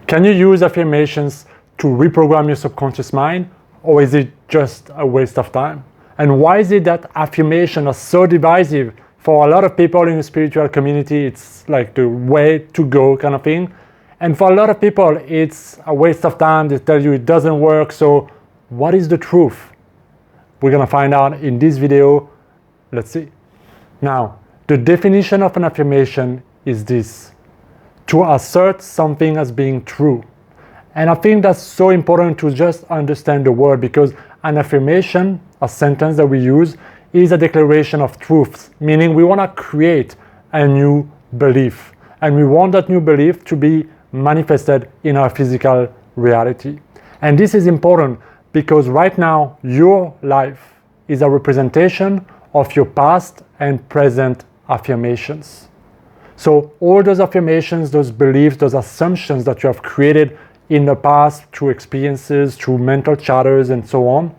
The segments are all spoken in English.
Can you use affirmations to reprogram your subconscious mind, or is it just a waste of time? And why is it that affirmations are so divisive? For a lot of people in the spiritual community, it's like the way to go kind of thing. And for a lot of people, it's a waste of time. They tell you it doesn't work. So what is the truth? We're going to find out in this video. Let's see. Now, the definition of an affirmation is this: to assert something as being true. And I think that's so important to just understand the word, because an affirmation, a sentence that we use, is a declaration of truths, meaning we want to create a new belief. And we want that new belief to be manifested in our physical reality. And this is important because right now, your life is a representation of your past and present affirmations. So all those affirmations, those beliefs, those assumptions that you have created in the past through experiences, through mental chatters and so on,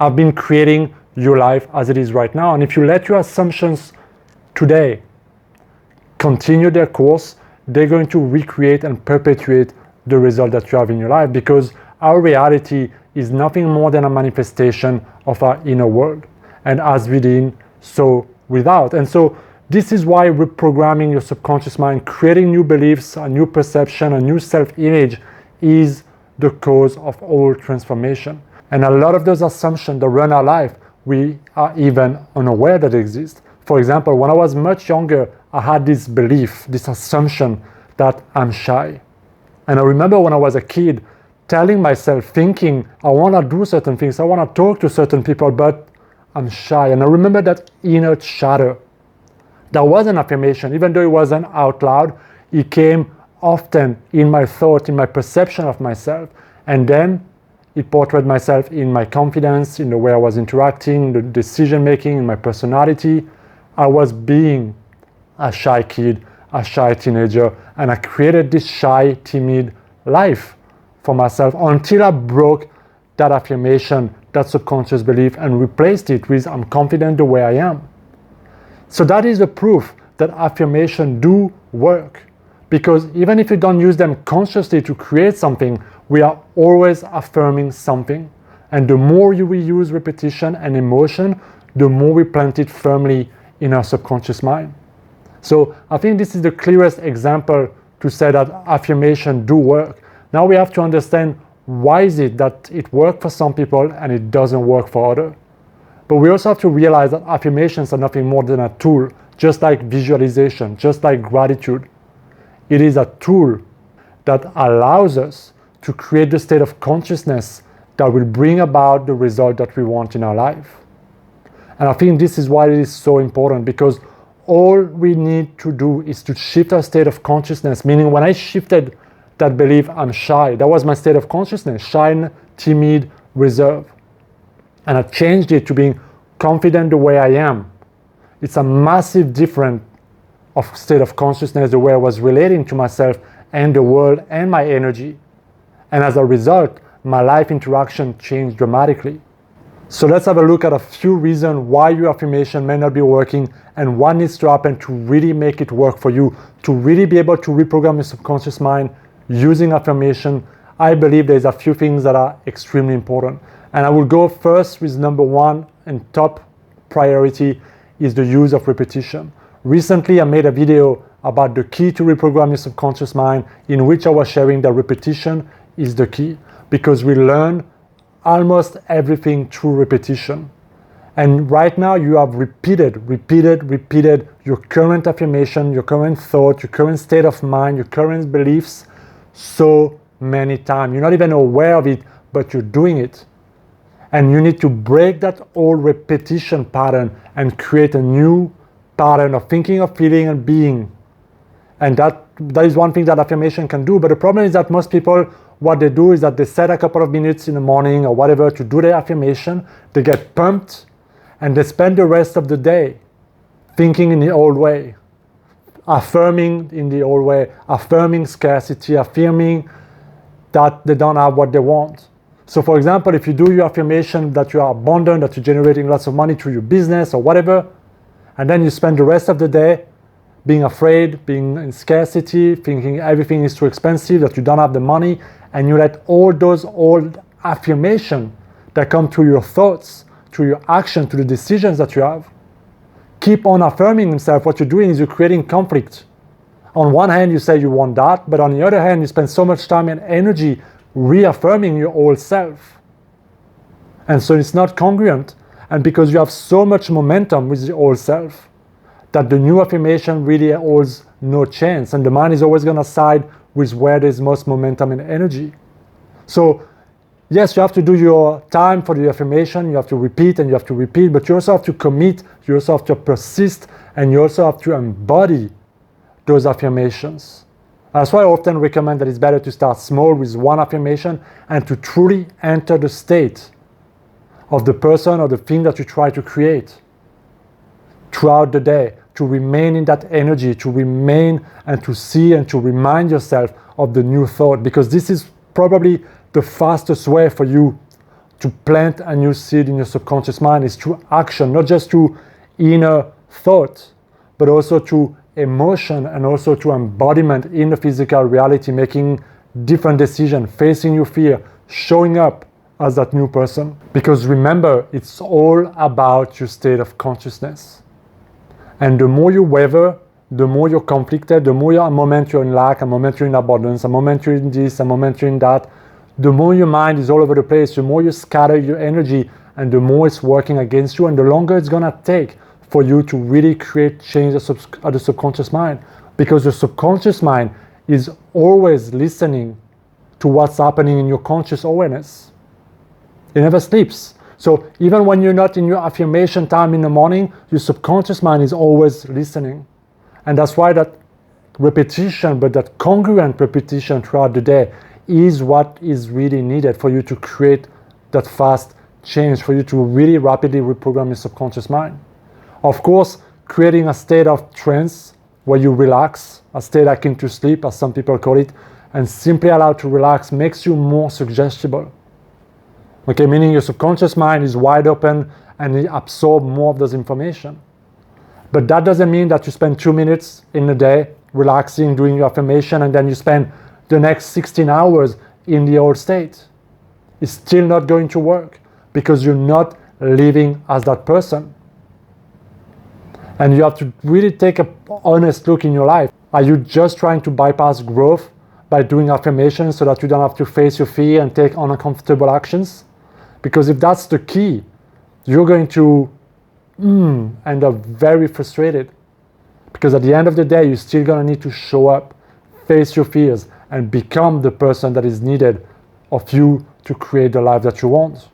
have been creating your life as it is right now. And if you let your assumptions today continue their course, they're going to recreate and perpetuate the result that you have in your life, because our reality is nothing more than a manifestation of our inner world. And as within, so without. And so this is why reprogramming your subconscious mind, creating new beliefs, a new perception, a new self-image is the cause of all transformation. And a lot of those assumptions that run our life, we are even unaware that exist. For example, when I was much younger, I had this belief, this assumption that I'm shy. And I remember when I was a kid, telling myself, thinking, I want to do certain things, I want to talk to certain people, but I'm shy. And I remember that inner chatter. That was an affirmation, even though it wasn't out loud, it came often in my thought, in my perception of myself. And then it portrayed myself in my confidence, in the way I was interacting, the decision making, in my personality. I was being a shy kid, a shy teenager, and I created this shy, timid life for myself until I broke that affirmation, that subconscious belief, and replaced it with I'm confident the way I am. So that is the proof that affirmations do work, because even if you don't use them consciously to create something, we are always affirming something. And the more you will use repetition and emotion, the more we plant it firmly in our subconscious mind. So I think this is the clearest example to say that affirmations do work. Now we have to understand why is it that it works for some people and it doesn't work for others. But we also have to realize that affirmations are nothing more than a tool, just like visualization, just like gratitude. It is a tool that allows us to create the state of consciousness that will bring about the result that we want in our life. And I think this is why it is so important, because all we need to do is to shift our state of consciousness, meaning when I shifted that belief, I'm shy, that was my state of consciousness, shy, timid, reserved. And I changed it to being confident the way I am. It's a massive difference of state of consciousness, the way I was relating to myself and the world and my energy. And as a result, my life interaction changed dramatically. So let's have a look at a few reasons why your affirmation may not be working and what needs to happen to really make it work for you, to really be able to reprogram your subconscious mind using affirmation. I believe there's a few things that are extremely important. And I will go first with number one, and top priority is the use of repetition. Recently, I made a video about the key to reprogram your subconscious mind, in which I was sharing that repetition is the key, because we learn almost everything through repetition. And right now you have repeated your current affirmation, your current thought, your current state of mind, your current beliefs so many times. You're not even aware of it, but you're doing it. And you need to break that old repetition pattern and create a new pattern of thinking, of feeling, and being. And that is one thing that affirmation can do. But the problem is that most people, what they do is that they set a couple of minutes in the morning or whatever to do their affirmation. They get pumped and they spend the rest of the day thinking in the old way, affirming in the old way, affirming scarcity, affirming that they don't have what they want. So for example, if you do your affirmation that you are abundant, that you're generating lots of money through your business or whatever, and then you spend the rest of the day being afraid, being in scarcity, thinking everything is too expensive, that you don't have the money, and you let all those old affirmations that come through your thoughts, through your action, to the decisions that you have, keep on affirming himself. What you're doing is you're creating conflict. On one hand, you say you want that, but on the other hand, you spend so much time and energy reaffirming your old self. And so it's not congruent. And because you have so much momentum with your old self, that the new affirmation really holds no chance. And the mind is always going to side with where there's most momentum and energy. So yes, you have to do your time for the affirmation, you have to repeat and you have to repeat, but you also have to commit, you also have to persist, and you also have to embody those affirmations. That's why I often recommend that it's better to start small with one affirmation and to truly enter the state of the person or the thing that you try to create throughout the day, to remain in that energy, to remain and to see and to remind yourself of the new thought, because this is probably the fastest way for you to plant a new seed in your subconscious mind, is through action, not just through inner thought, but also through emotion and also through embodiment in the physical reality, making different decisions, facing your fear, showing up as that new person. Because remember, it's all about your state of consciousness. And the more you waver, the more you're conflicted, the more a moment you're in lack, a moment you're in abundance, a moment you're in this, a moment you're in that, the more your mind is all over the place, the more you scatter your energy, and the more it's working against you, and the longer it's gonna take for you to really create change at the subconscious mind. Because the subconscious mind is always listening to what's happening in your conscious awareness. It never sleeps. So even when you're not in your affirmation time in the morning, your subconscious mind is always listening. And that's why that repetition, but that congruent repetition throughout the day, is what is really needed for you to create that fast change, for you to really rapidly reprogram your subconscious mind. Of course, creating a state of trance where you relax, a state akin to sleep, as some people call it, and simply allow to relax makes you more suggestible. Okay, meaning your subconscious mind is wide open and it absorbs more of this information. But that doesn't mean that you spend 2 minutes in a day relaxing, doing your affirmation, and then you spend the next 16 hours in the old state. It's still not going to work because you're not living as that person. And you have to really take an honest look in your life. Are you just trying to bypass growth by doing affirmations so that you don't have to face your fear and take uncomfortable actions? Because if that's the key, you're going to end up very frustrated. Because at the end of the day, you're still going to need to show up, face your fears, and become the person that is needed of you to create the life that you want.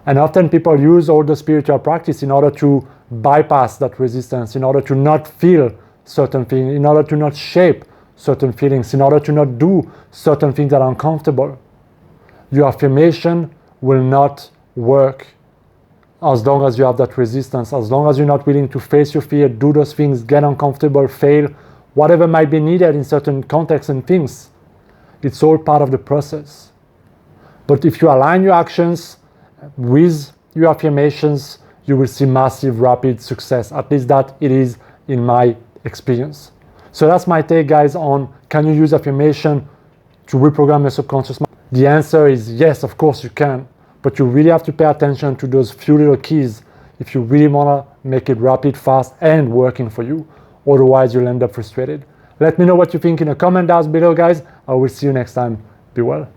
And often people use all the spiritual practice in order to bypass that resistance, in order to not feel certain things, in order to not shape certain feelings, in order to not do certain things that are uncomfortable. Your affirmation will not work as long as you have that resistance, as long as you're not willing to face your fear, do those things, get uncomfortable, fail, whatever might be needed in certain contexts and things. It's all part of the process. But if you align your actions with your affirmations, you will see massive, rapid success. At least that it is in my experience. So that's my take, guys, on can you use affirmation to reprogram your subconscious mind? The answer is yes, of course you can. But you really have to pay attention to those few little keys if you really want to make it rapid, fast, and working for you. Otherwise, you'll end up frustrated. Let me know what you think in the comment down below, guys. I will see you next time. Be well.